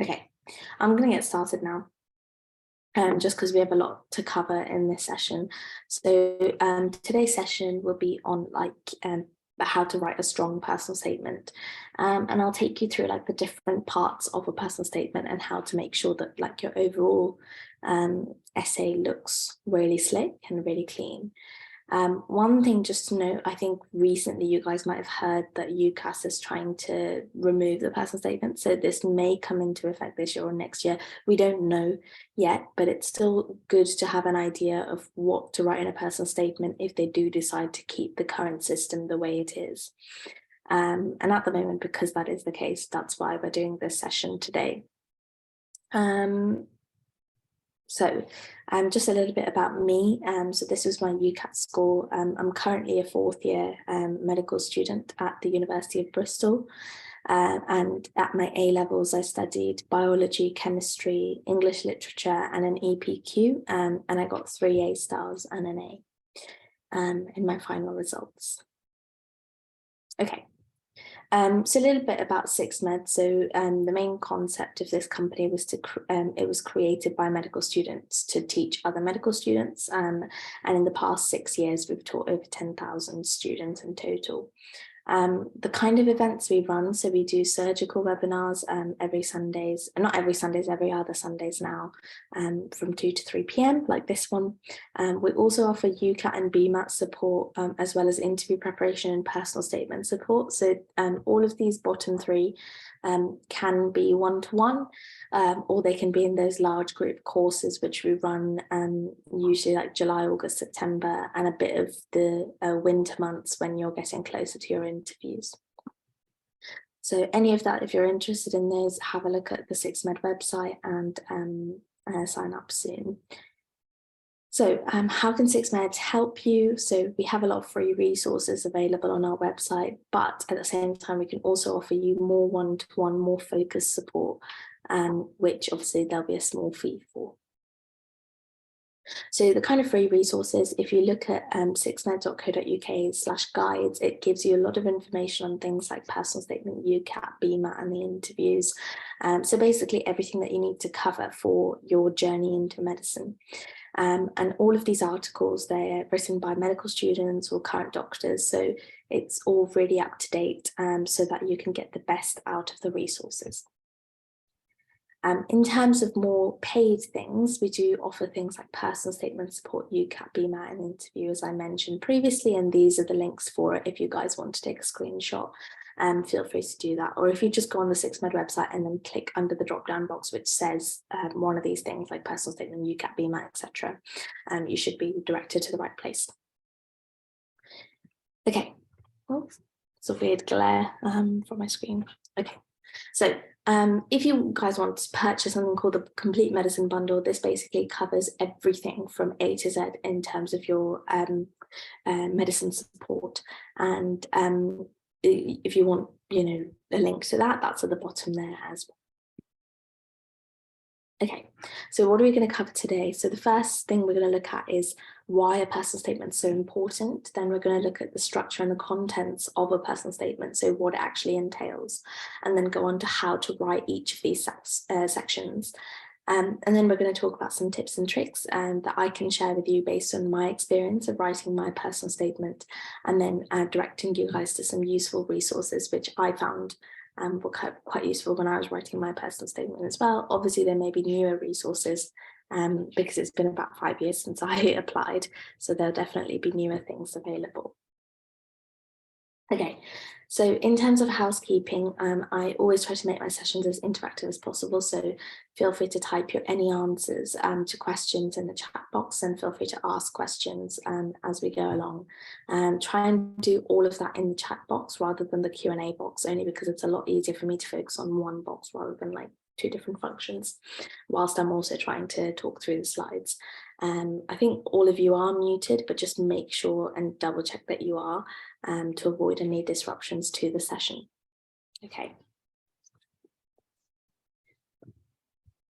Okay, I'm going to get started now. Just because we have a lot to cover in this session. So today's session will be on how to write a strong personal statement. And I'll take you through like the different parts of a personal statement and how to make sure that like your overall essay looks really slick and really clean. One thing just to note, I think recently you guys might have heard that UCAS is trying to remove the personal statement. So this may come into effect this year or next year. We don't know yet, but it's still good to have an idea of what to write in a personal statement if they do decide to keep the current system the way it is. And at the moment, because that is the case, that's why we're doing this session today. So just a little bit about me. So this was my UCAT score. I'm currently a fourth year medical student at the University of Bristol. And at my A levels, I studied biology, chemistry, English literature, and an EPQ. And I got 3 A stars and an A in my final results. Okay. So a little bit about SixMed. So the main concept of this company was it was created by medical students to teach other medical students. And in the past 6 years, we've taught over 10,000 students in total. The kind of events we run, so we do surgical webinars every Sundays, not every Sundays, every other Sundays now, from 2 to 3 p.m. like this one. We also offer UCAT and BMAT support, as well as interview preparation and personal statement support. So all of these bottom three can be one-to-one, or they can be in those large group courses, which we run usually like July, August, September, and a bit of the winter months when you're getting closer to your interviews. So any of that, if you're interested in those, have a look at the SixMed website and sign up soon. So how can SixMed help you? So we have a lot of free resources available on our website, but at the same time, we can also offer you more one-to-one, more focused support, which obviously there'll be a small fee for. So the kind of free resources, if you look at sixmed.co.uk/guides, it gives you a lot of information on things like personal statement, UCAT, BMAT, and the interviews. So basically everything that you need to cover for your journey into medicine. And all of these articles, they're written by medical students or current doctors. So it's all really up to date so that you can get the best out of the resources. In terms of more paid things, we do offer things like personal statement support, UCAT, BMAT, and interview, as I mentioned previously, and these are the links for it if you guys want to take a screenshot. Feel free to do that. Or if you just go on the SixMed website and then click under the drop-down box, which says one of these things like personal statement, UCAT, BMAT, etc., you should be directed to the right place. Okay, well, it's a weird glare from my screen. Okay, so if you guys want to purchase something called the Complete Medicine Bundle, this basically covers everything from A to Z in terms of your medicine support. And if you want, a link to that, that's at the bottom there as well. Okay, so what are we going to cover today? So the first thing we're going to look at is why a personal statement is so important. Then we're going to look at the structure and the contents of a personal statement, so what it actually entails, and then go on to how to write each of these sections. And then we're going to talk about some tips and tricks that I can share with you based on my experience of writing my personal statement, and then directing you guys to some useful resources, which I found were quite useful when I was writing my personal statement as well. Obviously, there may be newer resources because it's been about 5 years since I applied, so there'll definitely be newer things available. Okay, so in terms of housekeeping, I always try to make my sessions as interactive as possible, so feel free to type your any answers to questions in the chat box, and feel free to ask questions as we go along. Try and do all of that in the chat box rather than the Q&A box, only because it's a lot easier for me to focus on one box rather than like 2 different functions, whilst I'm also trying to talk through the slides. I think all of you are muted, but just make sure and double check that you are to avoid any disruptions to the session. Okay.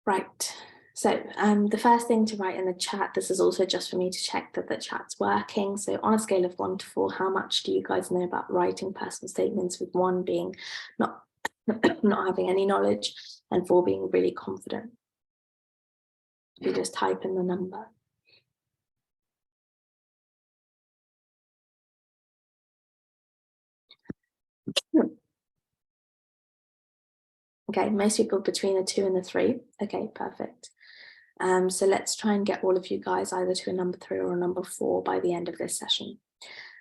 Right. So the first thing to write in the chat, this is also just for me to check that the chat's working. So on a scale of 1 to 4, how much do you guys know about writing personal statements, with 1 being not not having any knowledge, and 4 being really confident. You just type in the number. Okay, most people between a 2 and a 3. Okay, perfect. So let's try and get all of you guys either to a number 3 or a number 4 by the end of this session.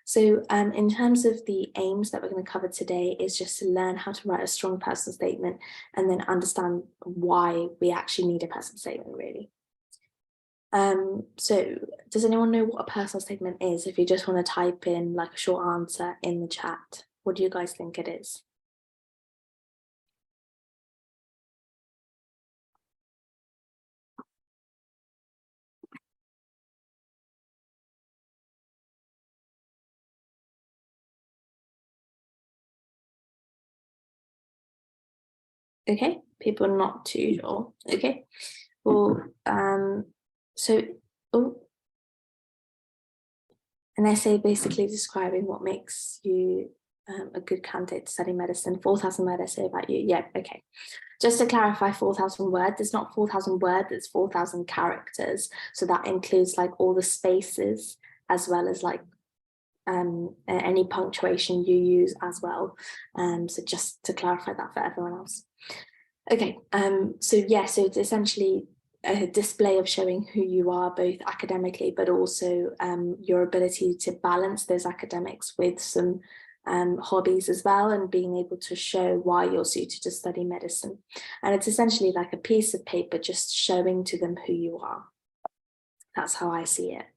So in terms of the aims that we're going to cover today is just to learn how to write a strong personal statement and then understand why we actually need a personal statement, really. So does anyone know what a personal statement is? If you just want to type in like a short answer in the chat, what do you guys think it is? Okay, people are not too sure. Okay, well, so, an essay basically describing what makes you a good candidate to study medicine. 4,000 word essay about you. Yeah, okay. Just to clarify, 4,000 words, it's not 4,000 words, it's 4,000 characters. So that includes like all the spaces as well as like any punctuation you use as well. So just to clarify that for everyone else. Okay, so yeah, so it's essentially a display of showing who you are both academically, but also your ability to balance those academics with some hobbies as well, and being able to show why you're suited to study medicine. And it's essentially like a piece of paper just showing to them who you are. That's how I see it.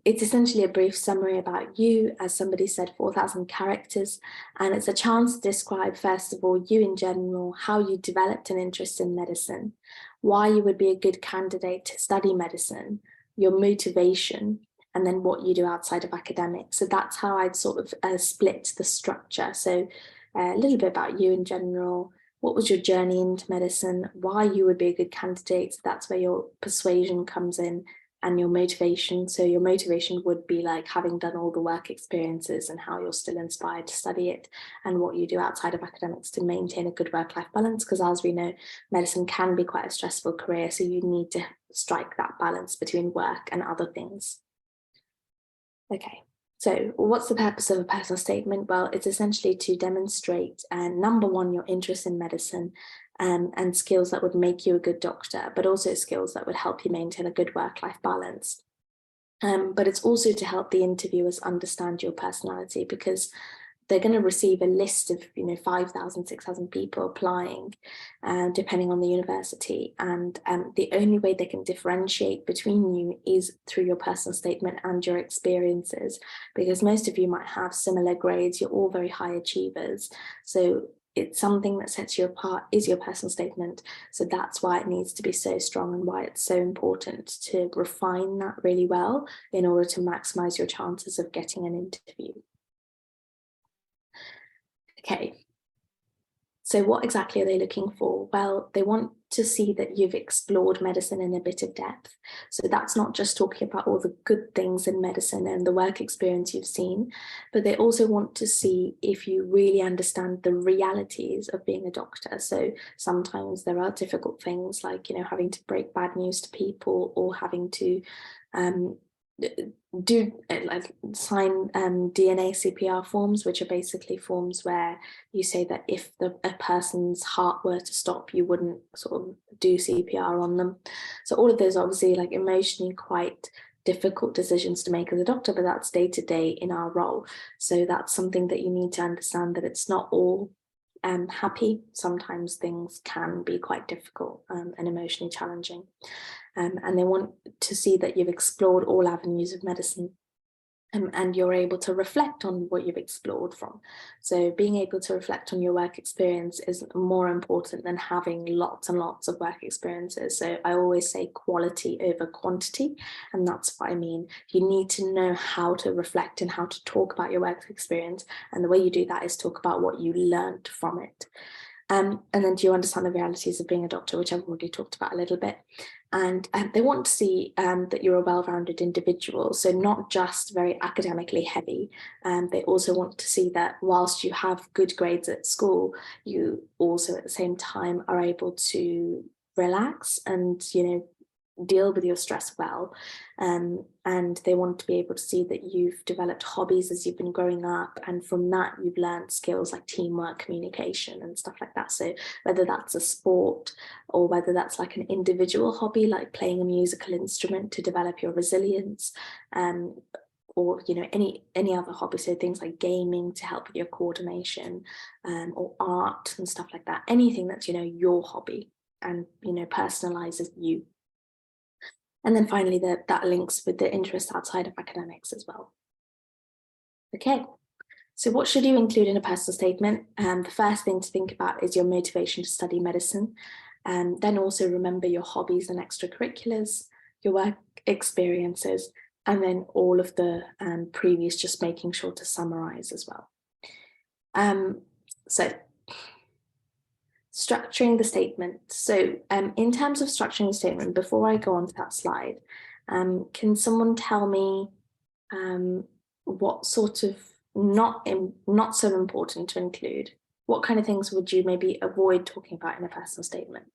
It's essentially a brief summary about you, as somebody said, 4,000 characters, and it's a chance to describe, first of all, you in general, how you developed an interest in medicine, why you would be a good candidate to study medicine, your motivation, and then what you do outside of academics. So that's how I'd sort of split the structure. So a little bit about you in general, what was your journey into medicine, why you would be a good candidate, so that's where your persuasion comes in, and your motivation. So your motivation would be like having done all the work experiences and how you're still inspired to study it, and what you do outside of academics to maintain a good work-life balance, because as we know, medicine can be quite a stressful career, so you need to strike that balance between work and other things. Okay, so what's the purpose of a personal statement? Well, it's essentially to demonstrate, number one, your interest in medicine, and skills that would make you a good doctor, but also skills that would help you maintain a good work-life balance. But it's also to help the interviewers understand your personality, because they're going to receive a list of 5,000, 6,000 people applying, depending on the university, and the only way they can differentiate between you is through your personal statement and your experiences, because most of you might have similar grades, you're all very high achievers, so it's something that sets you apart is your personal statement. So that's why it needs to be so strong, and why it's so important to refine that really well in order to maximize your chances of getting an interview. Okay, so what exactly are they looking for? Well, they want to see that you've explored medicine in a bit of depth. So that's not just talking about all the good things in medicine and the work experience you've seen, but they also want to see if you really understand the realities of being a doctor. So sometimes there are difficult things like, having to break bad news to people, or having to sign DNA CPR forms, which are basically forms where you say that if a person's heart were to stop, you wouldn't sort of do CPR on them. So all of those are obviously like emotionally quite difficult decisions to make as a doctor, but that's day to day in our role. So that's something that you need to understand, that it's not all happy. Sometimes things can be quite difficult and emotionally challenging. And they want to see that you've explored all avenues of medicine, and you're able to reflect on what you've explored from. So being able to reflect on your work experience is more important than having lots and lots of work experiences. So I always say quality over quantity, and that's what I mean. You need to know how to reflect and how to talk about your work experience, and the way you do that is talk about what you learned from it. And then do you understand the realities of being a doctor, which I've already talked about a little bit. And they want to see that you're a well-rounded individual, so not just very academically heavy. They also want to see that whilst you have good grades at school, you also at the same time are able to relax and, you know, deal with your stress well. And they want to be able to see that you've developed hobbies as you've been growing up, and from that you've learned skills like teamwork, communication and stuff like that. So whether that's a sport or whether that's like an individual hobby like playing a musical instrument to develop your resilience, or, you know, any other hobby, so things like gaming to help with your coordination, or art and stuff like that, anything that's, you know, your hobby and, you know, personalizes you. And then finally, that links with the interests outside of academics as well. Okay, so what should you include in a personal statement? The first thing to think about is your motivation to study medicine. Then also remember your hobbies and extracurriculars, your work experiences, and then all of the previous, just making sure to summarize as well. So structuring the statement. So in terms of structuring the statement, before I go on to that slide, can someone tell me what sort of not so important to include? What kind of things would you maybe avoid talking about in a personal statement?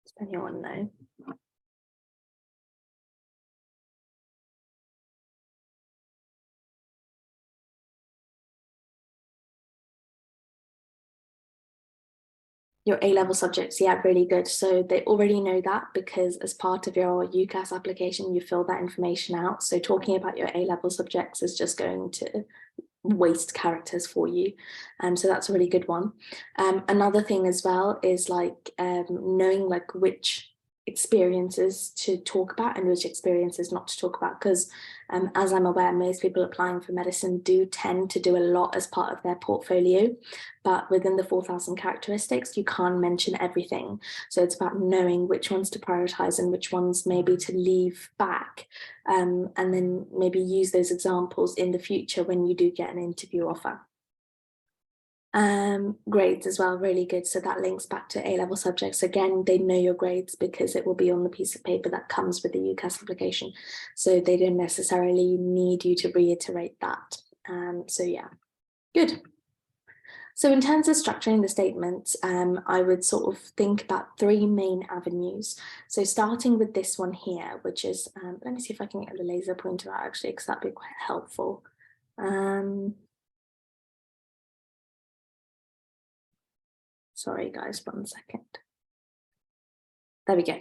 Does anyone know? Your A-level subjects, yeah, really good. So they already know that because as part of your UCAS application, you fill that information out. So talking about your A-level subjects is just going to waste characters for you. So that's a really good one. Another thing as well is like knowing like which experiences to talk about and which experiences not to talk about, because as I'm aware, most people applying for medicine do tend to do a lot as part of their portfolio, but within the 4,000 characteristics you can't mention everything. So it's about knowing which ones to prioritize and which ones maybe to leave back, and then maybe use those examples in the future when you do get an interview offer. Grades as well, really good. So that links back to A-level subjects. Again, they know your grades because it will be on the piece of paper that comes with the UCAS application. So they don't necessarily need you to reiterate that. So yeah, good. So in terms of structuring the statements, I would sort of think about three main avenues. So starting with this one here, which is, let me see if I can get the laser pointer out actually, because that'd be quite helpful. Sorry guys, 1 second. There we go.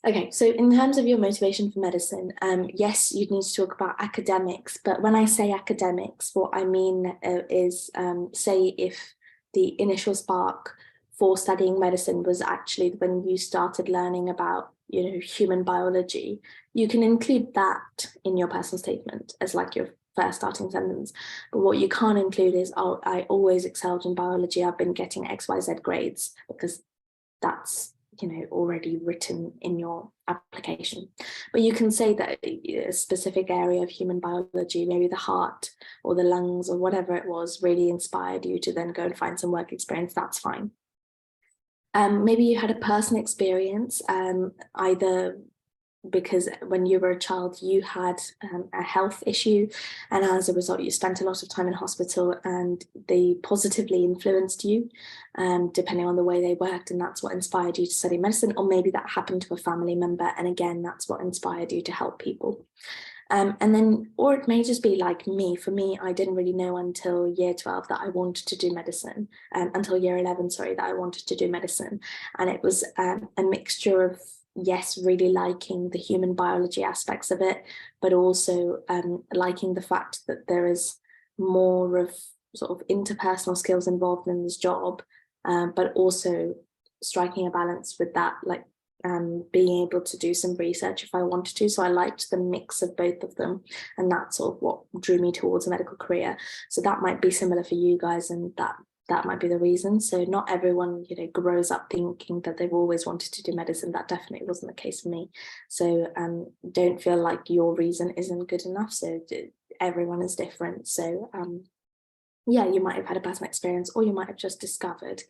Okay, so in terms of your motivation for medicine, yes, you'd need to talk about academics, but when I say academics, what I mean is, say if the initial spark for studying medicine was actually when you started learning about, you know, human biology, you can include that in your personal statement as like your first starting sentence. But what you can't include is, oh, I always excelled in biology, I've been getting XYZ grades, because that's, you know, already written in your application. But you can say that a specific area of human biology, maybe the heart or the lungs or whatever it was, really inspired you to then go and find some work experience. That's fine. Maybe you had a personal experience, either because when you were a child you had a health issue, and as a result you spent a lot of time in hospital and they positively influenced you, depending on the way they worked, and that's what inspired you to study medicine. Or maybe that happened to a family member, and again that's what inspired you to help people. And then, or it may just be like me. For me, I didn't really know until year 12 that I wanted to do medicine, until year 11, sorry, that I wanted to do medicine. And it was a mixture of, yes, really liking the human biology aspects of it, but also liking the fact that there is more of sort of interpersonal skills involved in this job, but also striking a balance with that, like being able to do some research if I wanted to. So I liked the mix of both of them, and that's sort of what drew me towards a medical career. So that might be similar for you guys, and that might be the reason. So not everyone, you know, grows up thinking that they've always wanted to do medicine. That definitely wasn't the case for me. So don't feel like your reason isn't good enough. So everyone is different. So yeah, you might have had a personal experience, or you might have just discovered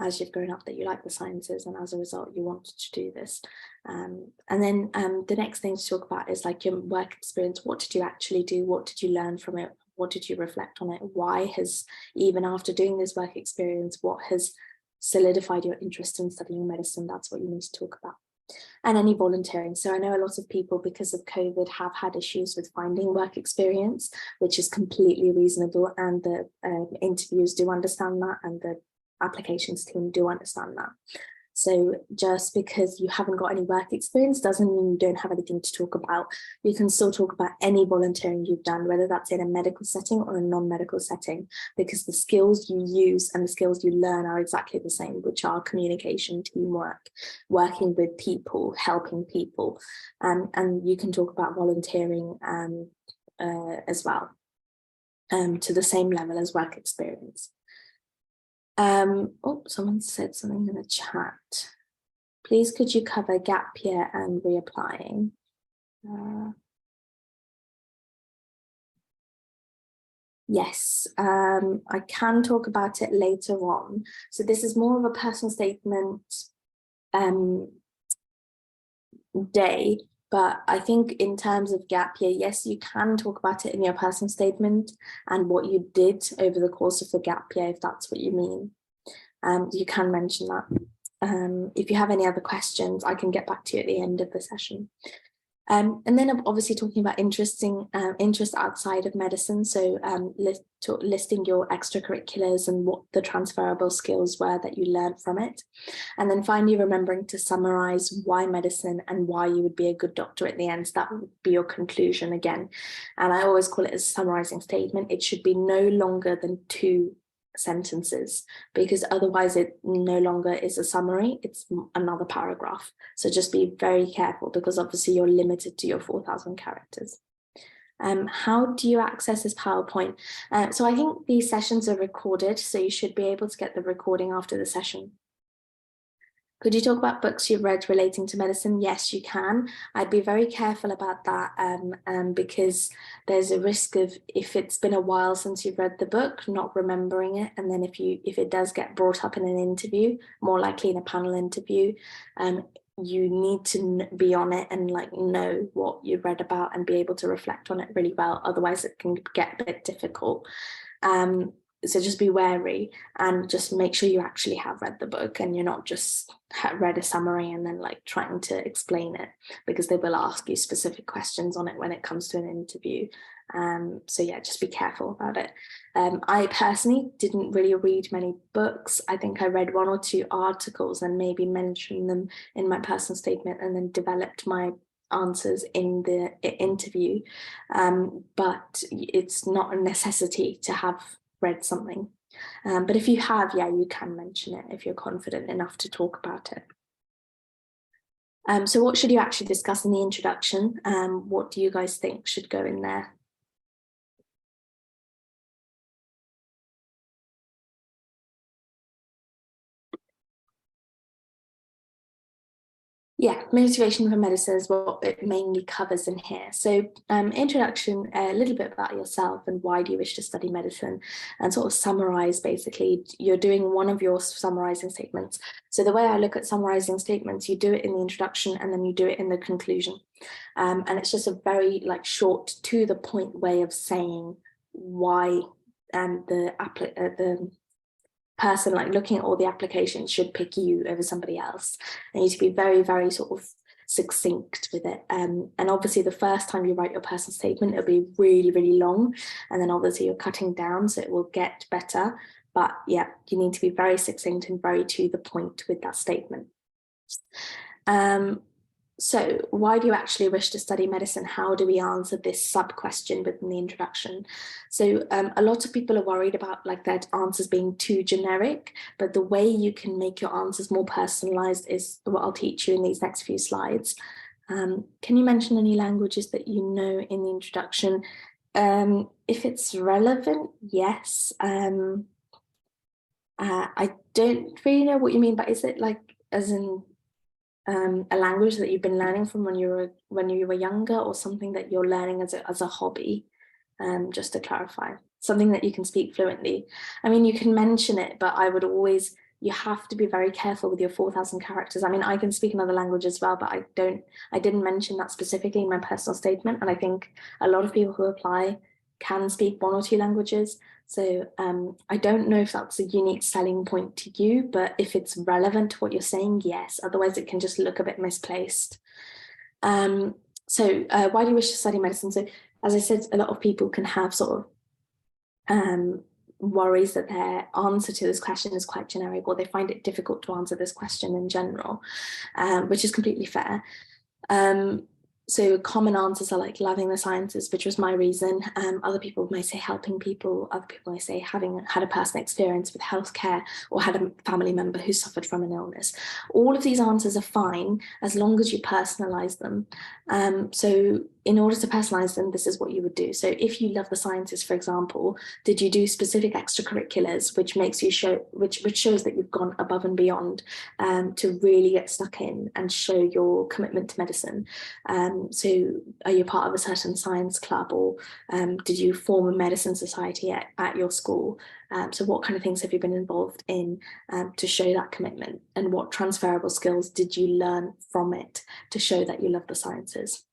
as you've grown up that you like the sciences, and as a result you wanted to do this. And then the next thing to talk about is like your work experience. What did you actually do? What did you learn from it? What did you reflect on it? Why has, even after doing this work experience, what has solidified your interest in studying medicine? That's what you need to talk about. And any volunteering. So I know a lot of people, because of COVID, have had issues with finding work experience, which is completely reasonable, and the interviews do understand that, and the applications team do understand that. So just because you haven't got any work experience doesn't mean you don't have anything to talk about. You can still talk about any volunteering you've done, whether that's in a medical setting or a non-medical setting, because the skills you use and the skills you learn are exactly the same, which are communication, teamwork, working with people, helping people. And you can talk about volunteering as well, to the same level as work experience. Oh, someone said something in the chat. Please could you cover gap year and reapplying? Yes, I can talk about it later on. So this is more of a personal statement day, but I think in terms of gap year, yes, you can talk about it in your personal statement and what you did over the course of the gap year, if that's what you mean. You can mention that. If you have any other questions, I can get back to you at the end of the session. And then I'm obviously talking about interest outside of medicine. So listing your extracurriculars and what the transferable skills were that you learned from it. And then finally remembering to summarize why medicine and why you would be a good doctor at the end. So that would be your conclusion again. And I always call it a summarizing statement. It should be no longer than 2 sentences, because otherwise it no longer is a summary, it's another paragraph. So just be very careful, because obviously you're limited to your 4,000 characters. How do you access this PowerPoint? So I think these sessions are recorded, so you should be able to get the recording after the session. Could you talk about books you've read relating to medicine? Yes, you can. I'd be very careful about that because there's a risk of, if it's been a while since you've read the book, not remembering it. And then if it does get brought up in an interview, more likely in a panel interview, you need to be on it and like know what you've read about and be able to reflect on it really well. Otherwise it can get a bit difficult. So just be wary and just make sure you actually have read the book and you're not just read a summary and then like trying to explain it, because they will ask you specific questions on it when it comes to an interview. So yeah, just be careful about it. I personally didn't really read many books. I think I read 1 or 2 articles and maybe mentioned them in my personal statement and then developed my answers in the interview. But it's not a necessity to have read something. But if you have, yeah, you can mention it if you're confident enough to talk about it. So what should you actually discuss in the introduction? What do you guys think should go in there? Yeah, motivation for medicine is what it mainly covers in here. So introduction, a little bit about yourself and why do you wish to study medicine, and sort of summarize, basically, you're doing one of your summarizing statements. So the way I look at summarizing statements, you do it in the introduction and then you do it in the conclusion. And it's just a very like short, to the point way of saying why the person like looking at all the applications should pick you over somebody else. And you need to be very, very sort of succinct with it. And obviously the first time you write your personal statement, it'll be really, really long. And then obviously you're cutting down, so it will get better. But yeah, you need to be very succinct and very to the point with that statement. So why do you actually wish to study medicine? How do we answer this sub-question within the introduction? So a lot of people are worried about like their answers being too generic, but the way you can make your answers more personalized is what I'll teach you in these next few slides. Can you mention any languages that you know in the introduction? If it's relevant, yes. I don't really know what you mean, but is it like as in a language that you've been learning from when you were younger, or something that you're learning as a hobby? just to clarify. Something that you can speak fluently. I mean, you can mention it, but I would always, you have to be very careful with your 4,000 characters. I mean, I can speak another language as well, but I didn't mention that specifically in my personal statement. And I think a lot of people who apply can speak 1 or 2 languages. So I don't know if that's a unique selling point to you, but if it's relevant to what you're saying, yes. Otherwise, it can just look a bit misplaced. So why do you wish to study medicine? So as I said, a lot of people can have sort of worries that their answer to this question is quite generic, or they find it difficult to answer this question in general, which is completely fair. So common answers are like loving the sciences, which was my reason. Other people may say helping people. Other people may say having had a personal experience with healthcare or had a family member who suffered from an illness. All of these answers are fine as long as you personalize them. So in order to personalize them, this is what you would do. So if you love the sciences, for example, did you do specific extracurriculars, which makes you which shows that you've gone above and beyond to really get stuck in and show your commitment to medicine? So are you part of a certain science club, or did you form a medicine society at your school? So what kind of things have you been involved in to show that commitment, and what transferable skills did you learn from it to show that you love the sciences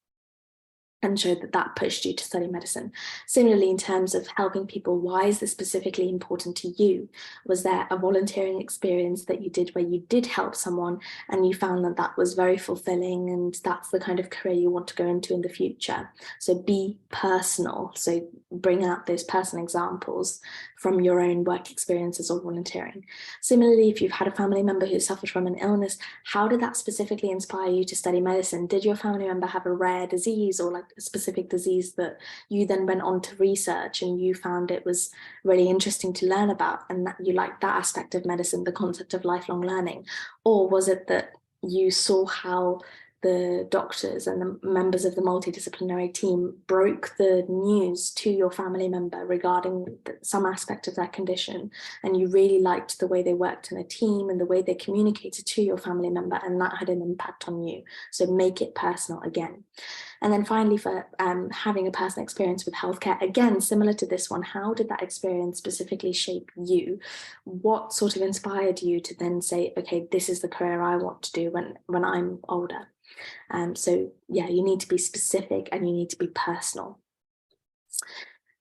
and showed that that pushed you to study medicine? Similarly, in terms of helping people, why is this specifically important to you? Was there a volunteering experience that you did where you did help someone and you found that that was very fulfilling and that's the kind of career you want to go into in the future? So be personal. So bring out those personal examples from your own work experiences or volunteering. Similarly, if you've had a family member who suffered from an illness, how did that specifically inspire you to study medicine? Did your family member have a rare disease or like a specific disease that you then went on to research and you found it was really interesting to learn about, and that you liked that aspect of medicine, the concept of lifelong learning? Or was it that you saw how the doctors and the members of the multidisciplinary team broke the news to your family member regarding some aspect of their condition, and you really liked the way they worked in a team and the way they communicated to your family member, and that had an impact on you? So make it personal again. And then finally, for having a personal experience with healthcare, again, similar to this one, how did that experience specifically shape you? What sort of inspired you to then say, okay, this is the career I want to do when I'm older? So yeah, you need to be specific and you need to be personal.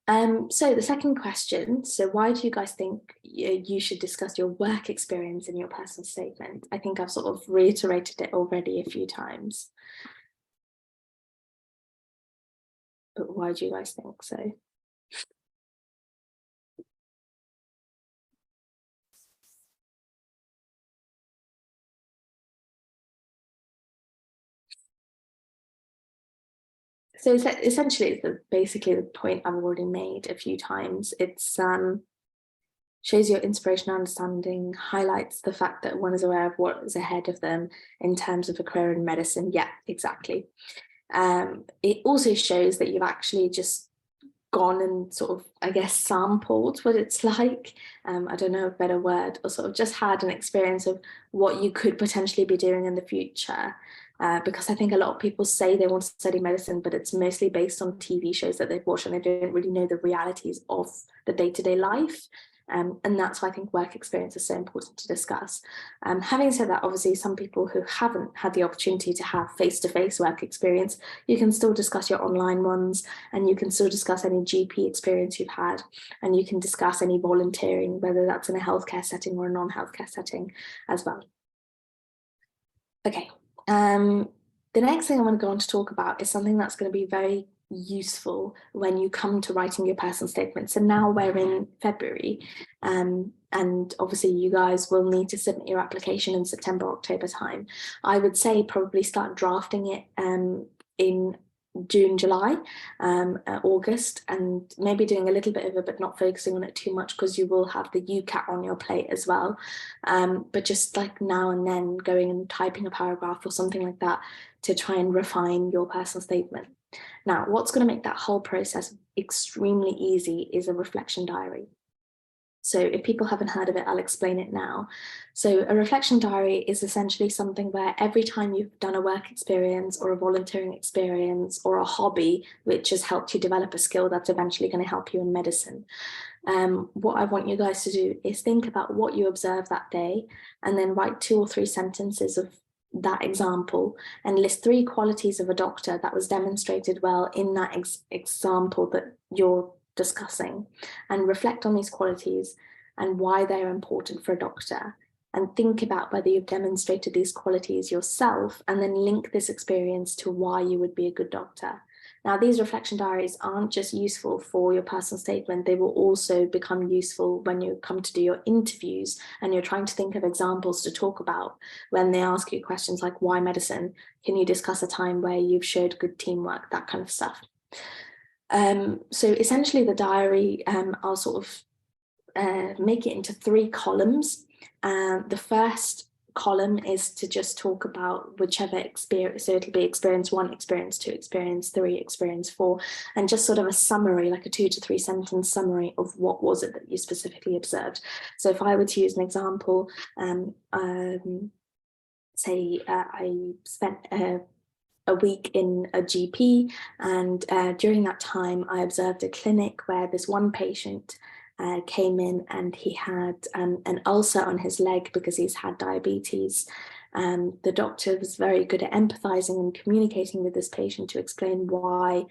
So the second question, so why do you guys think you should discuss your work experience in your personal statement? I think I've sort of reiterated it already a few times. But why do you guys think so? So essentially, it's basically the point I've already made a few times. It's shows your inspirational understanding, highlights the fact that one is aware of what is ahead of them in terms of a career in medicine. Yeah, exactly. It also shows that you've actually just gone and sort of, I guess, sampled what it's like. I don't know a better word, or sort of just had an experience of what you could potentially be doing in the future. Because I think a lot of people say they want to study medicine, but it's mostly based on TV shows that they've watched and they don't really know the realities of the day-to-day life. And that's why I think work experience is so important to discuss. Having said that, obviously, some people who haven't had the opportunity to have face-to-face work experience, you can still discuss your online ones, and you can still discuss any GP experience you've had, and you can discuss any volunteering, whether that's in a healthcare setting or a non-healthcare setting as well. Okay. The next thing I want to go on to talk about is something that's going to be very useful when you come to writing your personal statement. So now we're in February, and obviously you guys will need to submit your application in September, October time. I would say probably start drafting it in June, July, August, and maybe doing a little bit of it, but not focusing on it too much, because you will have the UCAT on your plate as well. But just like now and then going and typing a paragraph or something like that to try and refine your personal statement. Now, what's going to make that whole process extremely easy is a reflection diary. So if people haven't heard of it, I'll explain it now. So a reflection diary is essentially something where every time you've done a work experience or a volunteering experience or a hobby, which has helped you develop a skill that's eventually going to help you in medicine, what I want you guys to do is think about what you observed that day and then write 2 or 3 sentences of that example and list 3 qualities of a doctor that was demonstrated well in that example that you're discussing, and reflect on these qualities and why they're important for a doctor, and think about whether you've demonstrated these qualities yourself, and then link this experience to why you would be a good doctor. Now, these reflection diaries aren't just useful for your personal statement, they will also become useful when you come to do your interviews and you're trying to think of examples to talk about. When they ask you questions like, why medicine? Can you discuss a time where you've showed good teamwork? That kind of stuff. So essentially the diary, I'll sort of make it into 3 columns. The first column is to just talk about whichever experience, so it'll be experience 1, experience 2, experience 3, experience 4, and just sort of a summary, like a 2 to 3 sentence summary of what was it that you specifically observed. So if I were to use an example, say I spent a week in a GP, and during that time I observed a clinic where this one patient came in and he had an ulcer on his leg because he's had diabetes. The doctor was very good at empathizing and communicating with this patient to explain why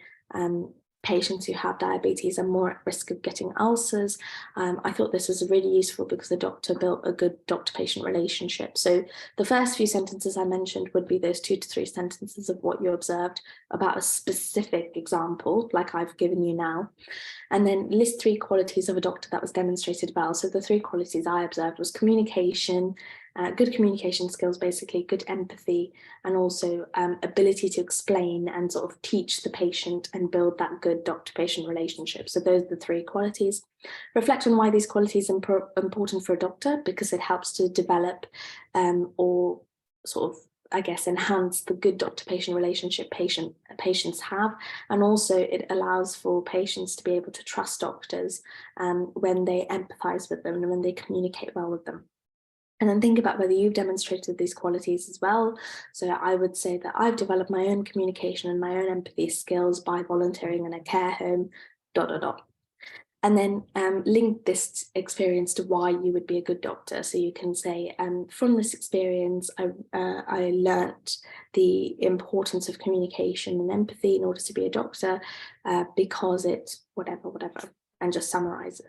patients who have diabetes are more at risk of getting ulcers. I thought this was really useful because the doctor built a good doctor-patient relationship. So the first few sentences I mentioned would be those 2 to 3 sentences of what you observed about a specific example, like I've given you now. And then list 3 qualities of a doctor that was demonstrated well. So the 3 qualities I observed was communication, good communication skills, basically good empathy, and also ability to explain and sort of teach the patient and build that good doctor-patient relationship. So those are the 3 qualities. Reflect on why these qualities are important for a doctor, because it helps to develop or sort of, I guess, enhance the good doctor-patient relationship patients have. And also it allows for patients to be able to trust doctors when they empathize with them and when they communicate well with them. And then think about whether you've demonstrated these qualities as well. So I would say that I've developed my own communication and my own empathy skills by volunteering in a care home, ... And then link this experience to why you would be a good doctor. So you can say, from this experience, I learnt the importance of communication and empathy in order to be a doctor because it, whatever, and just summarize it.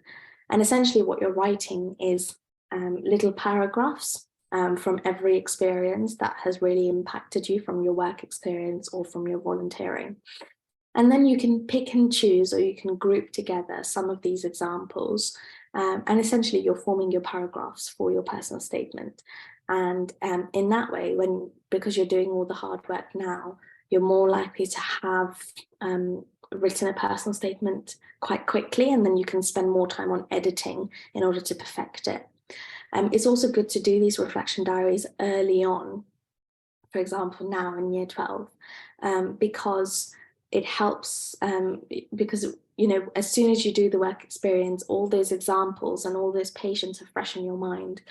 And essentially what you're writing is little paragraphs from every experience that has really impacted you from your work experience or from your volunteering. And then you can pick and choose, or you can group together some of these examples. And essentially you're forming your paragraphs for your personal statement. And in that way, because you're doing all the hard work now, you're more likely to have written a personal statement quite quickly, and then you can spend more time on editing in order to perfect it. It's also good to do these reflection diaries early on, for example, now in year 12, because it helps, because, you know, as soon as you do the work experience, all those examples and all those patients are fresh in your mind.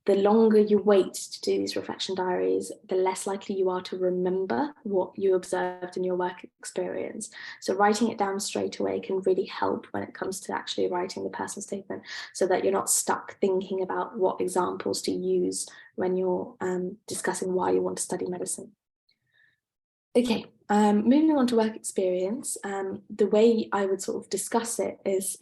The longer you wait to do these reflection diaries, the less likely you are to remember what you observed in your work experience. So writing it down straight away can really help when it comes to actually writing the personal statement, so that you're not stuck thinking about what examples to use when you're discussing why you want to study medicine. Okay, moving on to work experience, the way I would sort of discuss it is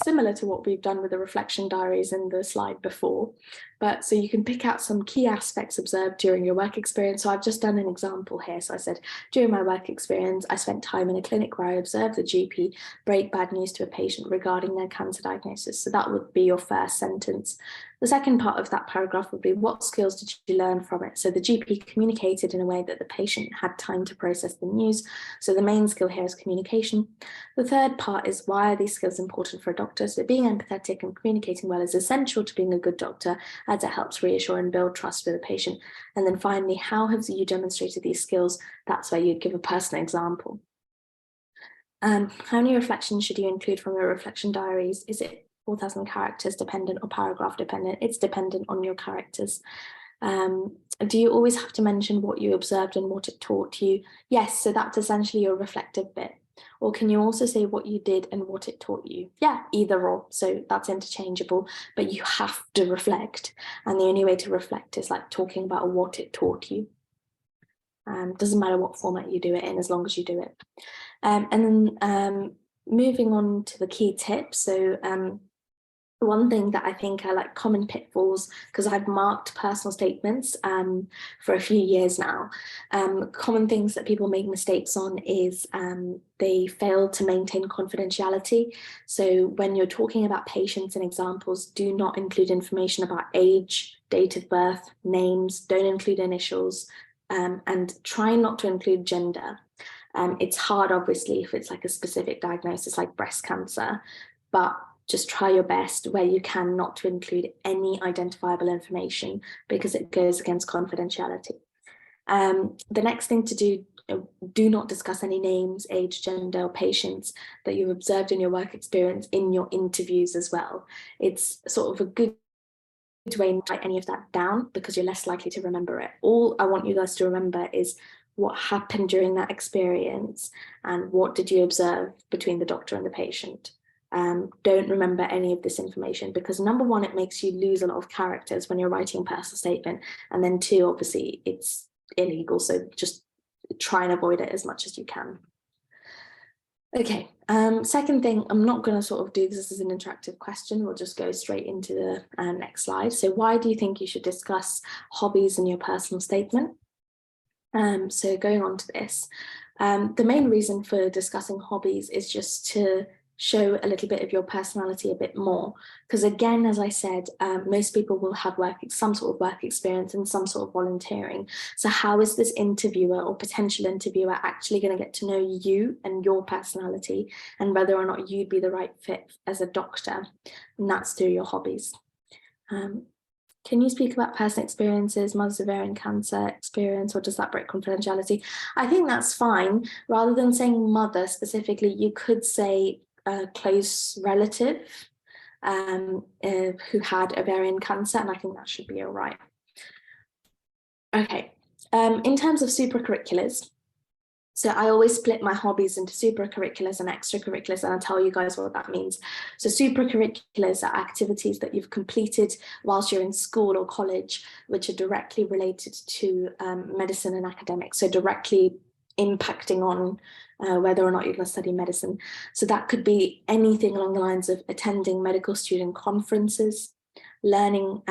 similar to what we've done with the reflection diaries in the slide before. But so you can pick out some key aspects observed during your work experience. So I've just done an example here. So I said, during my work experience, I spent time in a clinic where I observed the GP break bad news to a patient regarding their cancer diagnosis. So that would be your first sentence. The second part of that paragraph would be, what skills did you learn from it? So the GP communicated in a way that the patient had time to process the news. So the main skill here is communication. The third part is, why are these skills important for a doctor? So being empathetic and communicating well is essential to being a good doctor, as it helps reassure and build trust with a patient. And then finally, how have you demonstrated these skills? That's where you'd give a personal example. How many reflections should you include from your reflection diaries? Is it 4,000 characters dependent or paragraph dependent. It's dependent on your characters. Do you always have to mention what you observed and what it taught you? Yes, so that's essentially your reflective bit. Or can you also say what you did and what it taught you? Yeah, either or. So that's interchangeable, but you have to reflect. And the only way to reflect is like talking about what it taught you. Doesn't matter what format you do it in, as long as you do it. And then moving on to the key tips. So one thing that I think are like common pitfalls, because I've marked personal statements for a few years now. Common things that people make mistakes on is they fail to maintain confidentiality. So when you're talking about patients and examples, do not include information about age, date of birth, names, don't include initials, and try not to include gender. It's hard, obviously, if it's like a specific diagnosis like breast cancer, but just try your best where you can not to include any identifiable information because it goes against confidentiality. The next thing to do not discuss any names, age, gender, or patients that you've observed in your work experience in your interviews as well. It's sort of a good way to write any of that down because you're less likely to remember it. All I want you guys to remember is what happened during that experience and what did you observe between the doctor and the patient. Don't remember any of this information because number one, it makes you lose a lot of characters when you're writing a personal statement. And then two, obviously it's illegal. So just try and avoid it as much as you can. Okay, second thing, I'm not going to sort of do this as an interactive question. We'll just go straight into the next slide. So why do you think you should discuss hobbies in your personal statement? So going on to this, the main reason for discussing hobbies is just to show a little bit of your personality a bit more. Because again, as I said, most people will have some sort of work experience and some sort of volunteering. So how is this interviewer or potential interviewer actually going to get to know you and your personality and whether or not you'd be the right fit as a doctor? And that's through your hobbies. Can you speak about personal experiences, mother's ovarian cancer experience, or does that break confidentiality? I think that's fine. Rather than saying mother specifically, you could say a close relative who had ovarian cancer, and I think that should be all right. Okay, in terms of supracurriculars, so I always split my hobbies into supracurriculars and extracurriculars, and I'll tell you guys what that means. So supracurriculars are activities that you've completed whilst you're in school or college, which are directly related to medicine and academics, so directly impacting on whether or not you're going to study medicine. So that could be anything along the lines of attending medical student conferences, learning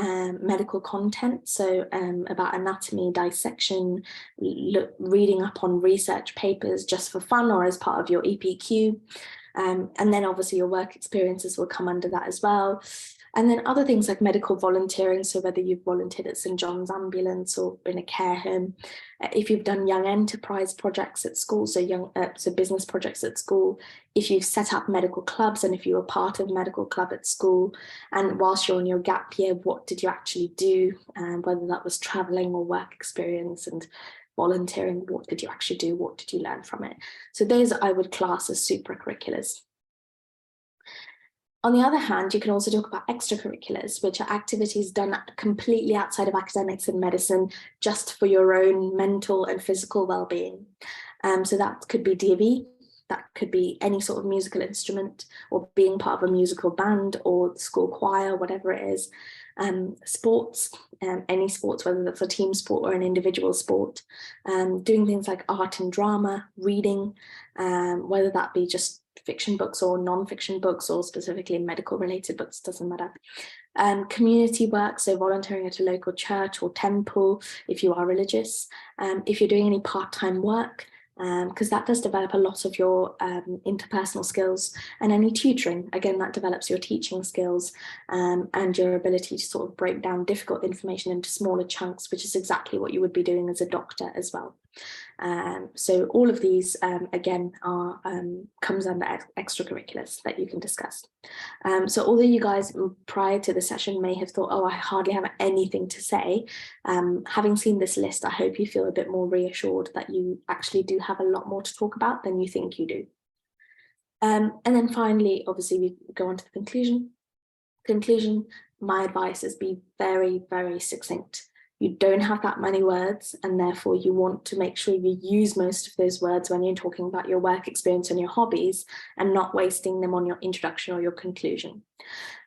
medical content, so about anatomy, dissection, reading up on research papers just for fun or as part of your EPQ. And then obviously your work experiences will come under that as well. And then other things like medical volunteering, so whether you've volunteered at St John's Ambulance or in a care home, if you've done young enterprise projects at school, so business projects at school, if you've set up medical clubs and if you were part of a medical club at school, and whilst you're on your gap year, what did you actually do? Whether that was traveling or work experience and volunteering, what did you actually do? What did you learn from it? So those I would class as supracurriculars. On the other hand, you can also talk about extracurriculars, which are activities done completely outside of academics and medicine, just for your own mental and physical well-being. So that could be D&V, that could be any sort of musical instrument, or being part of a musical band or school choir, whatever it is. Sports, any sports, whether that's a team sport or an individual sport. Doing things like art and drama, reading, whether that be just fiction books or non-fiction books or specifically medical related books, doesn't matter. Community work, so volunteering at a local church or temple if you are religious. If you're doing any part-time work, because that does develop a lot of your interpersonal skills, and any tutoring, again, that develops your teaching skills and your ability to sort of break down difficult information into smaller chunks, which is exactly what you would be doing as a doctor as well. So all of these, again, are comes under extracurriculars that you can discuss. So although you guys prior to the session may have thought, oh, I hardly have anything to say, having seen this list, I hope you feel a bit more reassured that you actually do have a lot more to talk about than you think you do. And then finally, obviously, we go on to the conclusion. Conclusion, my advice is be very, very succinct. You don't have that many words, and therefore you want to make sure you use most of those words when you're talking about your work experience and your hobbies, and not wasting them on your introduction or your conclusion.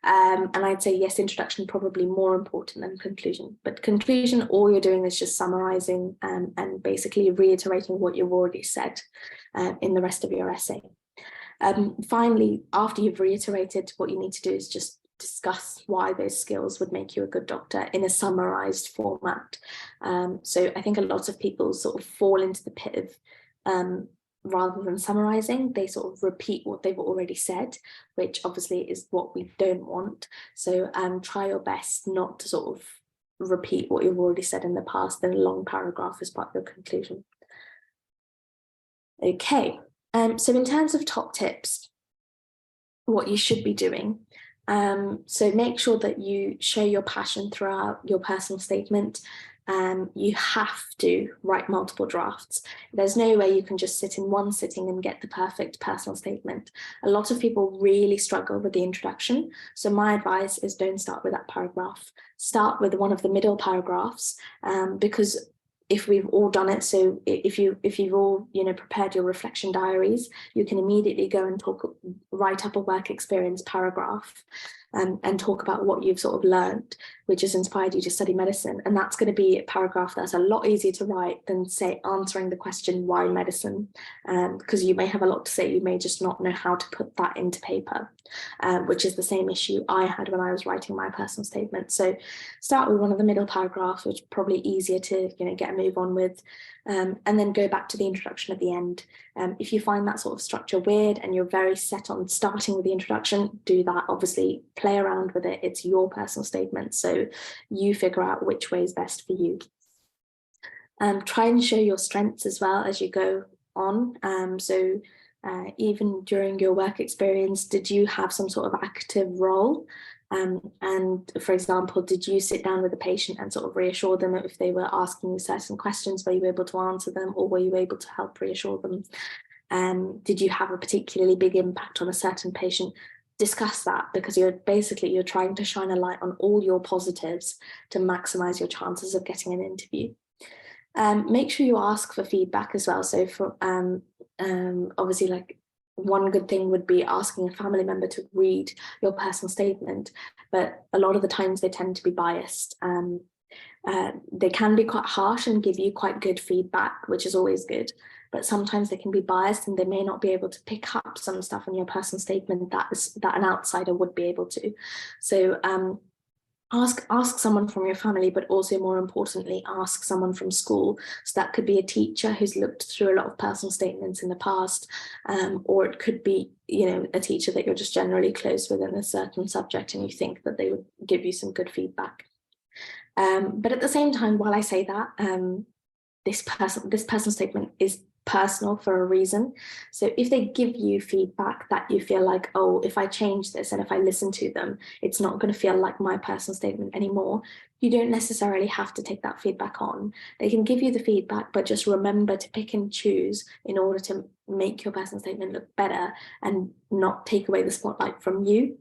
And I'd say, yes, introduction probably more important than conclusion, but conclusion, all you're doing is just summarizing and basically reiterating what you've already said in the rest of your essay. Finally, after you've reiterated, what you need to do is just discuss why those skills would make you a good doctor in a summarized format. So I think a lot of people sort of fall into the pit of rather than summarizing, they sort of repeat what they've already said, which obviously is what we don't want. So try your best not to sort of repeat what you've already said in the past in a long paragraph as part of your conclusion. Okay, so in terms of top tips, what you should be doing, so make sure that you show your passion throughout your personal statement. You have to write multiple drafts. There's no way you can just sit in one sitting and get the perfect personal statement. A lot of people really struggle with the introduction. So my advice is don't start with that paragraph. Start with one of the middle paragraphs, because if we've all done it, so if you've all prepared your reflection diaries, you can immediately go and write up a work experience paragraph and talk about what you've sort of learned, which has inspired you to study medicine. And that's going to be a paragraph that's a lot easier to write than, say, answering the question, why medicine? Because you may have a lot to say, you may just not know how to put that into paper, which is the same issue I had when I was writing my personal statement. So start with one of the middle paragraphs, which is probably easier to get a move on with, and then go back to the introduction at the end. If you find that sort of structure weird and you're very set on starting with the introduction, do that. Obviously, play around with it. It's your personal statement, so you figure out which way is best for you. Try and show your strengths as well as you go on. So even during your work experience, did you have some sort of active role? And for example, did you sit down with a patient and sort of reassure them if they were asking you certain questions? Were you able to answer them, or were you able to help reassure them? Did you have a particularly big impact on a certain patient? Discuss that, because you're trying to shine a light on all your positives to maximize your chances of getting an interview. Make sure you ask for feedback as well. So for obviously, like, one good thing would be asking a family member to read your personal statement, but a lot of the times they tend to be biased. They can be quite harsh and give you quite good feedback, which is always good, but sometimes they can be biased and they may not be able to pick up some stuff in your personal statement that an outsider would be able to. So ask someone from your family, but also more importantly, ask someone from school. So that could be a teacher who's looked through a lot of personal statements in the past, or it could be, a teacher that you're just generally close with in a certain subject and you think that they would give you some good feedback. But at the same time, while I say that, this personal statement is personal for a reason. So if they give you feedback that you feel like, oh, if I change this and if I listen to them, it's not going to feel like my personal statement anymore, you don't necessarily have to take that feedback on. They can give you the feedback, but just remember to pick and choose in order to make your personal statement look better and not take away the spotlight from you,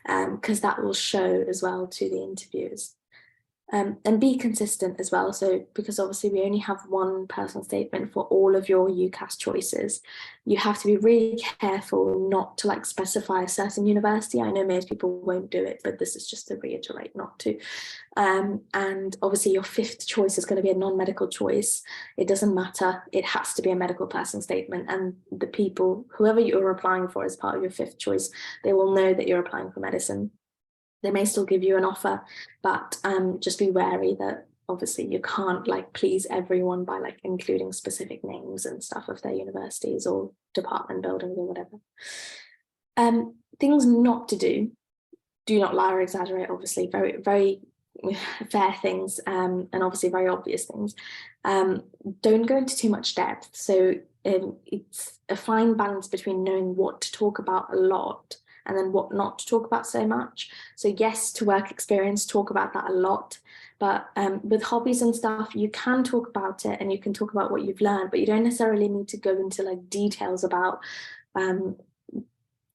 because that will show as well to the interviewers. And be consistent as well. So because obviously we only have one personal statement for all of your UCAS choices, you have to be really careful not to specify a certain university. I know most people won't do it, but this is just to reiterate not to. And obviously your fifth choice is going to be a non-medical choice. It doesn't matter. It has to be a medical personal statement. And the people, whoever you're applying for as part of your fifth choice, they will know that you're applying for medicine. They may still give you an offer, but just be wary that obviously you can't please everyone by including specific names and stuff of their universities or department buildings or whatever. Things not to do not lie or exaggerate, obviously, very, very fair things, and obviously very obvious things. Don't go into too much depth. So it's a fine balance between knowing what to talk about a lot and then what not to talk about so much. So yes, to work experience, talk about that a lot. But with hobbies and stuff, you can talk about it and you can talk about what you've learned, but you don't necessarily need to go into details about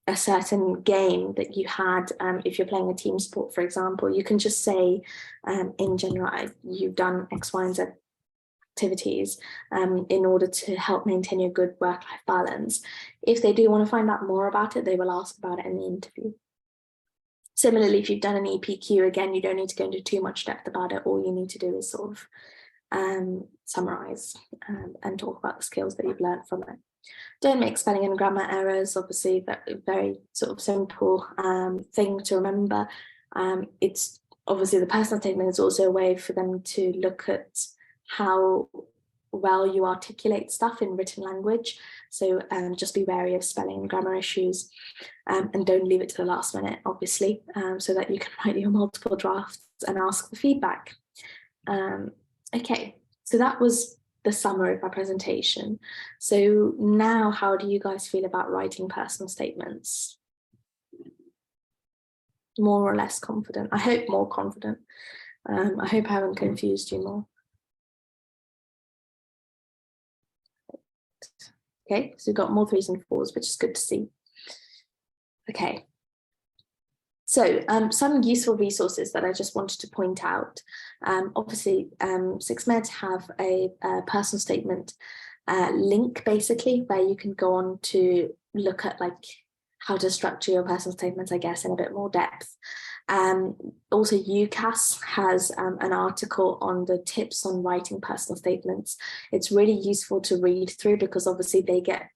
a certain game that you had, if you're playing a team sport, for example, you can just say in general, you've done X, Y, and Z activities in order to help maintain your good work-life balance. If they do want to find out more about it, they will ask about it in the interview. Similarly, if you've done an EPQ, again, you don't need to go into too much depth about it. All you need to do is sort of summarize and talk about the skills that you've learned from it. Don't make spelling and grammar errors. Obviously, that very sort of simple thing to remember. It's obviously the personal statement is also a way for them to look at how well you articulate stuff in written language. So just be wary of spelling and grammar issues, and don't leave it to the last minute, obviously, so that you can write your multiple drafts and ask for feedback. Okay, so that was the summary of my presentation. So now, how do you guys feel about writing personal statements? More or less confident? I hope more confident. I hope I haven't confused you more. Okay, so we've got more 3s and 4s, which is good to see. Okay. So some useful resources that I just wanted to point out. Obviously, 6med have a personal statement link, basically, where you can go on to look at like how to structure your personal statements, I guess, in a bit more depth. Also, UCAS has an article on the tips on writing personal statements. It's really useful to read through because obviously they get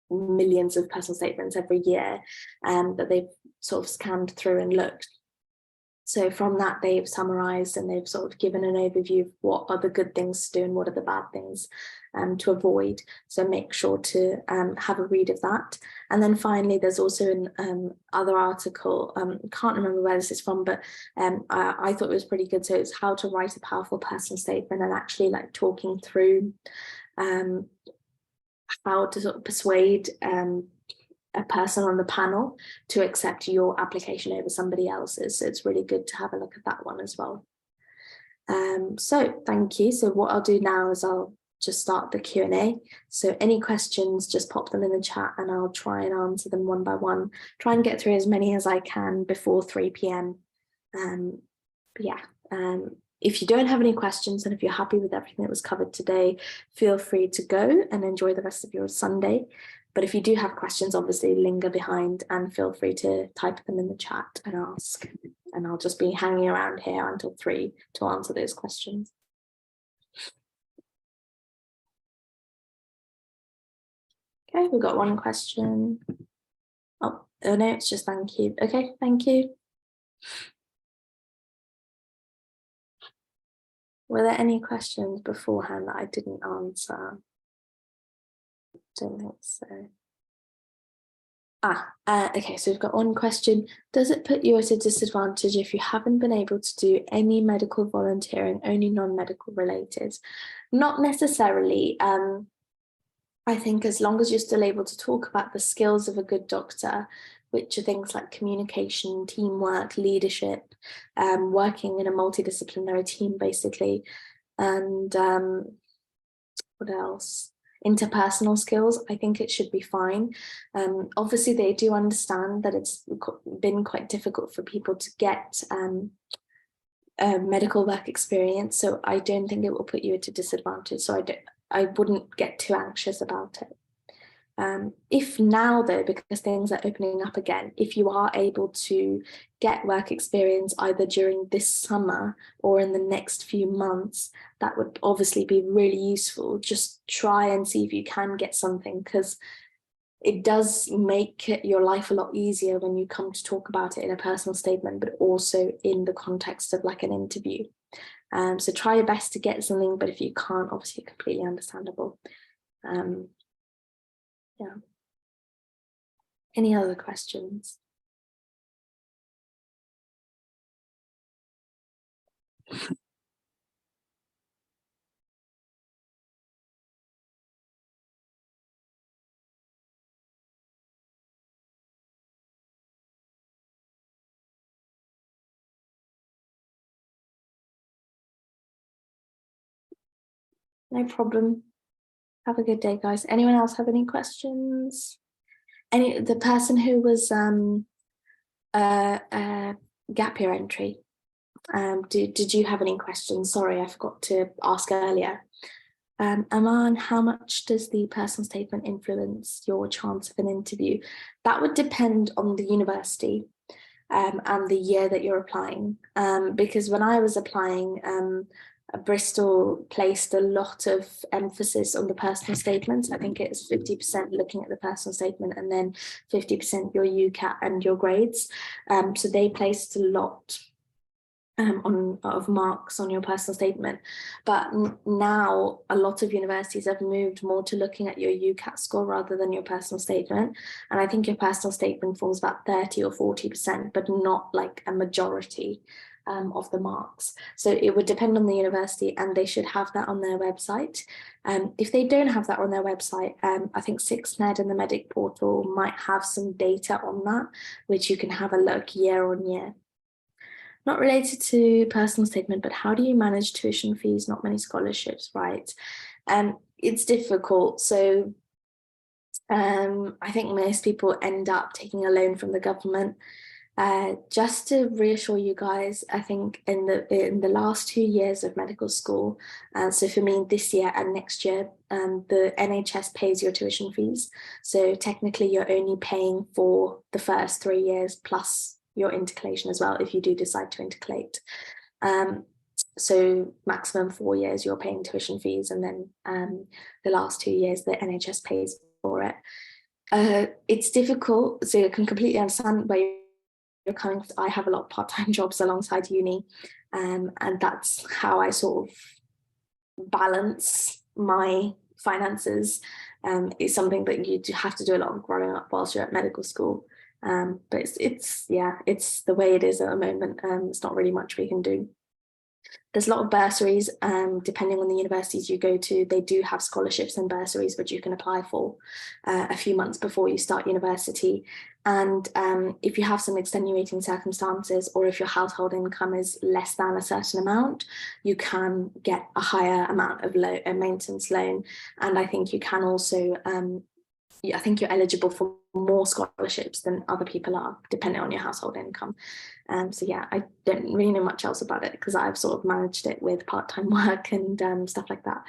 millions of personal statements every year that they've sort of scanned through and looked. So from that, they've summarized and they've sort of given an overview of what are the good things to do and what are the bad things to avoid. So make sure to have a read of that. And then finally, there's also an other article, can't remember where this is from, but I thought it was pretty good. So it's how to write a powerful personal statement, and actually like talking through how to sort of persuade a person on the panel to accept your application over somebody else's. So it's really good to have a look at that one as well. So thank you. So what I'll do now is I'll just start the Q&A. So any questions, just pop them in the chat and I'll try and answer them one by one. Try and get through as many as I can before 3 p.m. If you don't have any questions and if you're happy with everything that was covered today, feel free to go and enjoy the rest of your Sunday. But if you do have questions, obviously linger behind and feel free to type them in the chat and ask. And I'll just be hanging around here until 3 to answer those questions. Okay, we've got one question. Oh no, it's just thank you. Okay, thank you. Were there any questions beforehand that I didn't answer? Don't think so. Okay, so we've got one question. Does it put you at a disadvantage if you haven't been able to do any medical volunteering, only non-medical related? Not necessarily. I think as long as you're still able to talk about the skills of a good doctor, which are things like communication, teamwork, leadership, working in a multidisciplinary team, basically, and what else? Interpersonal skills, I think it should be fine. Obviously, they do understand that it's been quite difficult for people to get medical work experience, so I don't think it will put you at a disadvantage. So I wouldn't get too anxious about it. If now though, because things are opening up again, if you are able to get work experience either during this summer or in the next few months, that would obviously be really useful. Just try and see if you can get something, because it does make your life a lot easier when you come to talk about it in a personal statement, but also in the context of like an interview. So try your best to get something, but if you can't, obviously completely understandable. Yeah. Any other questions? No problem. Have a good day, guys. Anyone else have any questions? the person who was gap year entry. Did you have any questions? Sorry, I forgot to ask earlier. Aman, how much does the personal statement influence your chance of an interview? That would depend on the university and the year that you're applying. Because when I was applying, Bristol placed a lot of emphasis on the personal statements. I think it's 50% looking at the personal statement and then 50% your UCAT and your grades. So they placed a lot of marks on your personal statement, but now a lot of universities have moved more to looking at your UCAT score rather than your personal statement, and I think your personal statement forms about 30 or 40%, but not like a majority of the marks. So it would depend on the university, and they should have that on their website. If they don't have that on their website, I think 6med and the Medic portal might have some data on that, which you can have a look year on year. Not related to personal statement, but how do you manage tuition fees, not many scholarships, right? It's difficult. So I think most people end up taking a loan from the government. Just to reassure you guys, I think in the last 2 years of medical school, so for me this year and next year, the NHS pays your tuition fees. So technically you're only paying for the first 3 years plus your intercalation as well, if you do decide to intercalate. So maximum 4 years you're paying tuition fees, and then the last 2 years the NHS pays for it. It's difficult, so you can completely understand where you're coming from. I have a lot of part-time jobs alongside uni, and that's how I sort of balance my finances. It's something that you have to do a lot of growing up whilst you're at medical school. But it's the way it is at the moment. There's not really much we can do. There's a lot of bursaries, depending on the universities you go to. They do have scholarships and bursaries which you can apply for a few months before you start university. And if you have some extenuating circumstances, or if your household income is less than a certain amount, you can get a higher amount of a maintenance loan. And I think you can also I think you're eligible for more scholarships than other people are, depending on your household income. So yeah, I don't really know much else about it because I've sort of managed it with part-time work and stuff like that.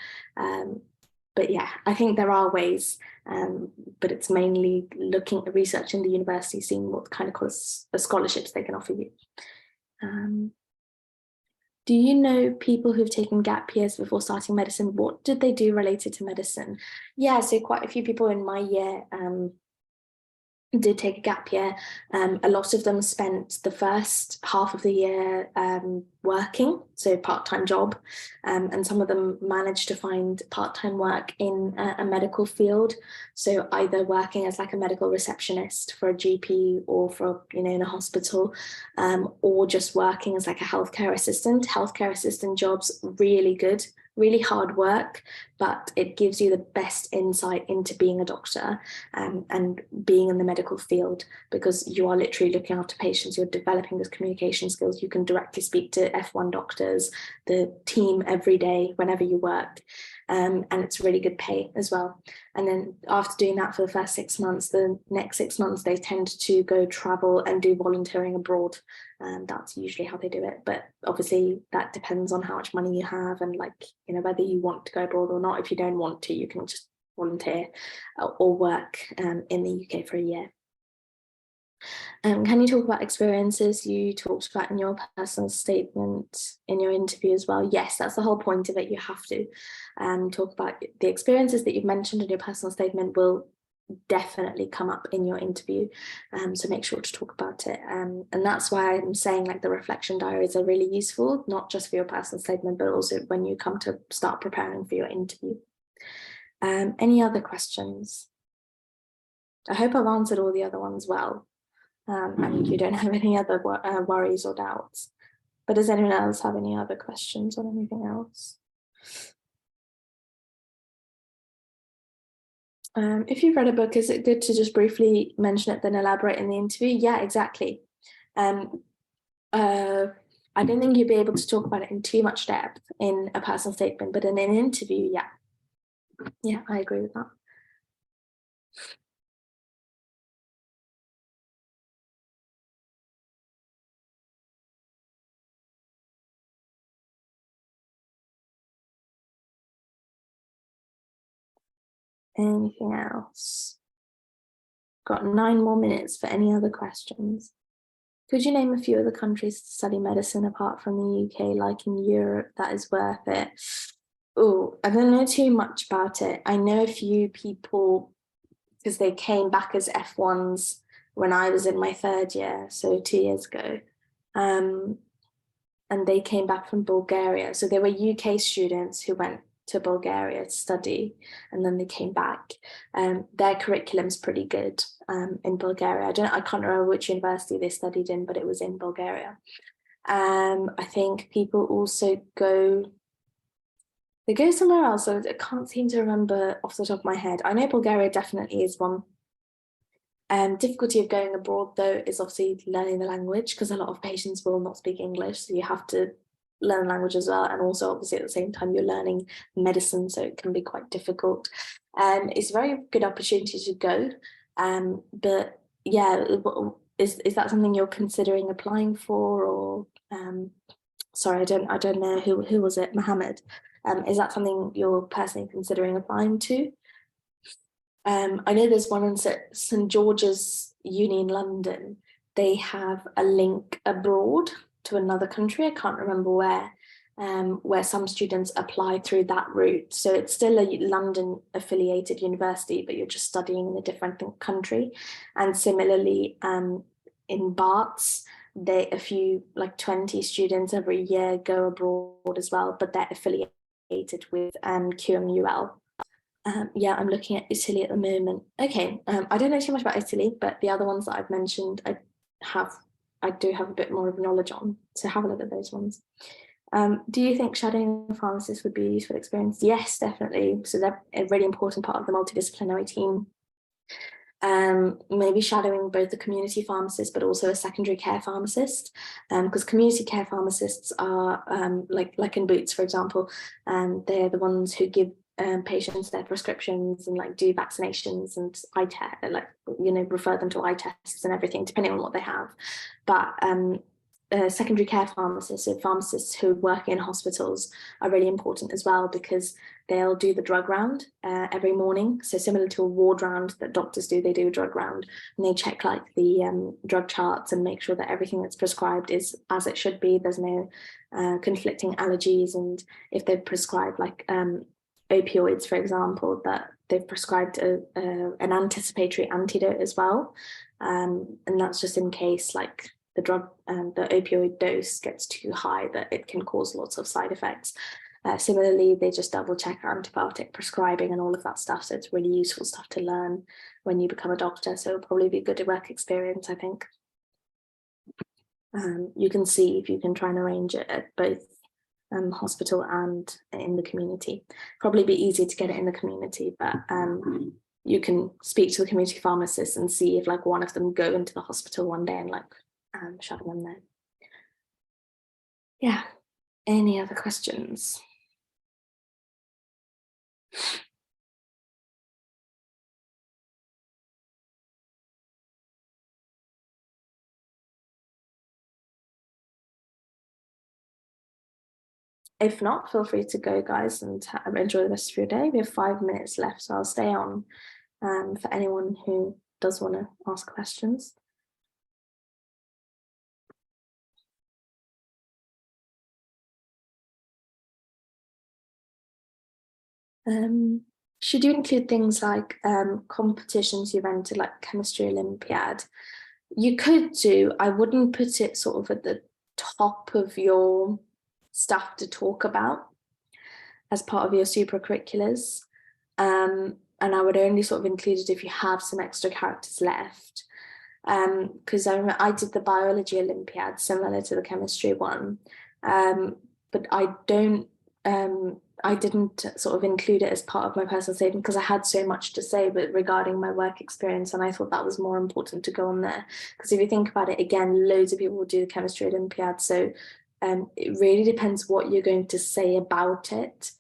But yeah, I think there are ways, but it's mainly looking at researching the university, seeing what kind of scholarships they can offer you. Do you know people who've taken gap years before starting medicine? What did they do related to medicine? Yeah, so quite a few people in my year did take a gap year. A lot of them spent the first half of the year working, so part-time job, and some of them managed to find part-time work in a medical field, so either working as like a medical receptionist for a GP or for, in a hospital, or just working as like a healthcare assistant. Healthcare assistant jobs, really good, really hard work, but it gives you the best insight into being a doctor and being in the medical field, because you are literally looking after patients, you're developing those communication skills, you can directly speak to F1 doctors, the team every day, whenever you work, and it's really good pay as well. And then after doing that for the first 6 months, the next 6 months, they tend to go travel and do volunteering abroad. That's usually how they do it. But obviously that depends on how much money you have and whether you want to go abroad or not. If you don't want to, you can just volunteer or work in the UK for a year. Can you talk about experiences you talked about in your personal statement in your interview as well? Yes, that's the whole point of it. You have to talk about the experiences that you've mentioned in your personal statement will definitely come up in your interview, so make sure to talk about it, and that's why I'm saying the reflection diaries are really useful, not just for your personal statement but also when you come to start preparing for your interview. Any other questions? I hope I've answered all the other ones well, and you don't have any other worries or doubts. But does anyone else have any other questions on anything else? If you've read a book, is it good to just briefly mention it, then elaborate in the interview? Yeah, exactly. I don't think you'd be able to talk about it in too much depth in a personal statement, but in an interview, yeah. Yeah, I agree with that. Anything else? Got 9 more minutes for any other questions. Could you name a few other countries to study medicine apart from the UK, like in Europe, that is worth it? Oh, I don't know too much about it. I know a few people because they came back as F1s when I was in my 3rd year, so 2 years ago. And they came back from Bulgaria. So they were UK students who went to Bulgaria to study, and then they came back. Their curriculum's pretty good in Bulgaria. I can't remember which university they studied in, but it was in Bulgaria. I think people also they go somewhere else. So I can't seem to remember off the top of my head. I know Bulgaria definitely is one. Difficulty of going abroad, though, is obviously learning the language, because a lot of patients will not speak English, so you have to learn language as well, and also obviously at the same time you're learning medicine, so it can be quite difficult. It's a very good opportunity to go, but yeah, is that something you're considering applying for, or sorry, I don't know who was it, Mohammed? Is that something you're personally considering applying to? I know there's one in St George's Uni in London. They have a link abroad to another country, I can't remember where some students apply through that route. So it's still a London affiliated university, but you're just studying in a different country. And similarly, in Barts, a few, like 20 students every year go abroad as well, but they're affiliated with QMUL. Yeah, I'm looking at Italy at the moment. Okay, I don't know too much about Italy, but the other ones that I've mentioned, I do have a bit more of knowledge on, so have a look at those ones. Do you think shadowing a pharmacist would be a useful experience? Yes, definitely. So they're a really important part of the multidisciplinary team. Maybe shadowing both the community pharmacist, but also a secondary care pharmacist, because community care pharmacists are like in Boots, for example, they're the ones who give patients their prescriptions and like do vaccinations and eye test, like, you know, refer them to eye tests and everything, depending on what they have. But secondary care pharmacists, so pharmacists who work in hospitals, are really important as well, because they'll do the drug round every morning. So similar to a ward round that doctors do, they do a drug round, and they check like the drug charts and make sure that everything that's prescribed is as it should be. There's no conflicting allergies, and if they've prescribed like opioids, for example, that they've prescribed an anticipatory antidote as well, and that's just in case like the drug and the opioid dose gets too high that it can cause lots of side effects. Similarly, they just double check antibiotic prescribing and all of that stuff. So it's really useful stuff to learn when you become a doctor. So it'll probably be a good work experience, I think. You can see if you can try and arrange it at both hospital and in the community. Probably be easier to get it in the community, but you can speak to the community pharmacist and see if like one of them go into the hospital one day and like shadow them there. Yeah. Any other questions? If not, feel free to go, guys, and enjoy the rest of your day. We have 5 minutes left, so I'll stay on for anyone who does want to ask questions. Should you include things like competitions you've entered, like chemistry Olympiad? You could do. I wouldn't put it sort of at the top of your stuff to talk about as part of your supracurriculars. And I would only sort of include it if you have some extra characters left. Because I did the biology Olympiad similar to the chemistry one, but I didn't sort of include it as part of my personal statement because I had so much to say regarding my work experience, and I thought that was more important to go on there. Because if you think about it, again, loads of people will do the chemistry Olympiad, so it really depends what you're going to say about it.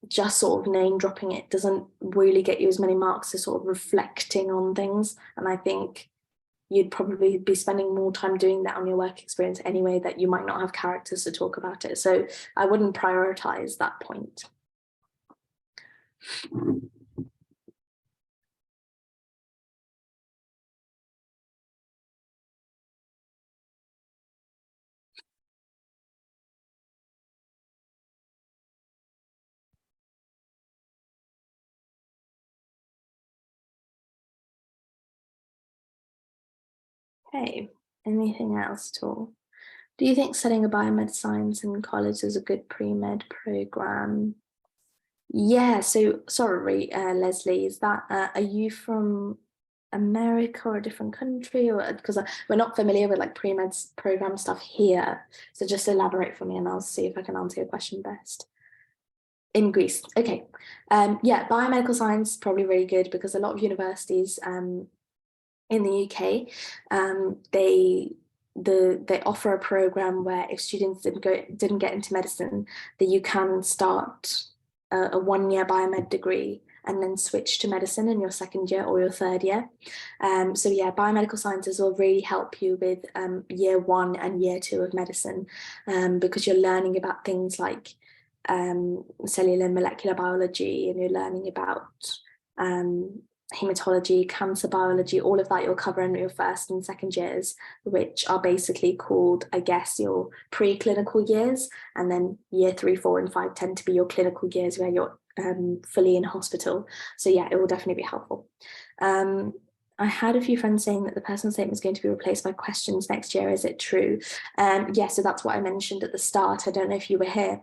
Just sort of name dropping it doesn't really get you as many marks as sort of reflecting on things, and I think you'd probably be spending more time doing that on your work experience anyway, that you might not have characters to talk about it. So I wouldn't prioritize that point. Okay, anything else at all? Do you think studying a biomed science in college is a good pre-med program? Yeah, so sorry, Leslie, is that, are you from America or a different country? Or because we're not familiar with like pre-med program stuff here. So just elaborate for me and I'll see if I can answer your question best. In Greece, okay. Yeah, biomedical science is probably really good because a lot of universities in the UK, they offer a program where if students didn't get into medicine, that you can start a 1 year biomed degree and then switch to medicine in your second year or your third year. So yeah, biomedical sciences will really help you with year 1 and year 2 of medicine, because you're learning about things like cellular and molecular biology, and you're learning about hematology, cancer biology, all of that you'll cover in your first and second years, which are basically called, I guess, your preclinical years. And then year 3, 4, and 5 tend to be your clinical years where you're fully in hospital. So yeah, it will definitely be helpful. I had a few friends saying that the personal statement is going to be replaced by questions next year. Is it true? Yeah, so that's what I mentioned at the start. I don't know if you were here.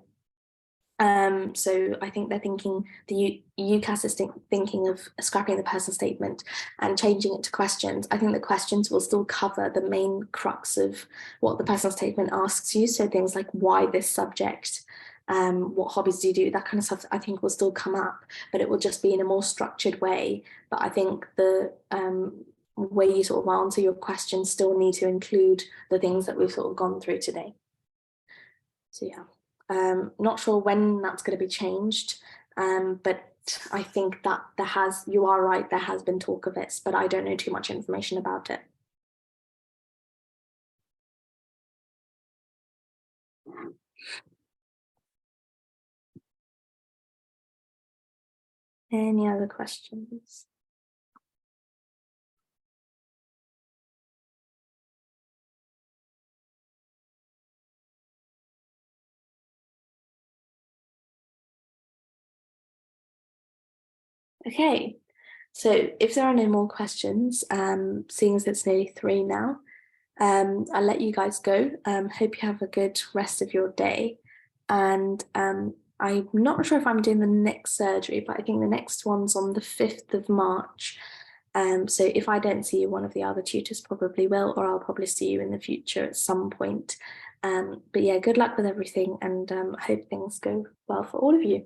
So I think they're thinking, the UCAS is thinking of scrapping the personal statement and changing it to questions. I think the questions will still cover the main crux of what the personal statement asks you. So things like why this subject, what hobbies do you do, that kind of stuff, I think will still come up, but it will just be in a more structured way. But I think the way you sort of answer your questions still need to include the things that we've sort of gone through today. So yeah. Not sure when that's going to be changed, but I think that you are right, there has been talk of it, but I don't know too much information about it. Any other questions? Okay, so if there are no more questions, seeing as it's nearly 3 now, I'll let you guys go. Hope you have a good rest of your day. And I'm not sure if I'm doing the next surgery, but I think the next one's on the 5th of March. So if I don't see you, one of the other tutors probably will, or I'll probably see you in the future at some point. But yeah, good luck with everything, and I hope things go well for all of you.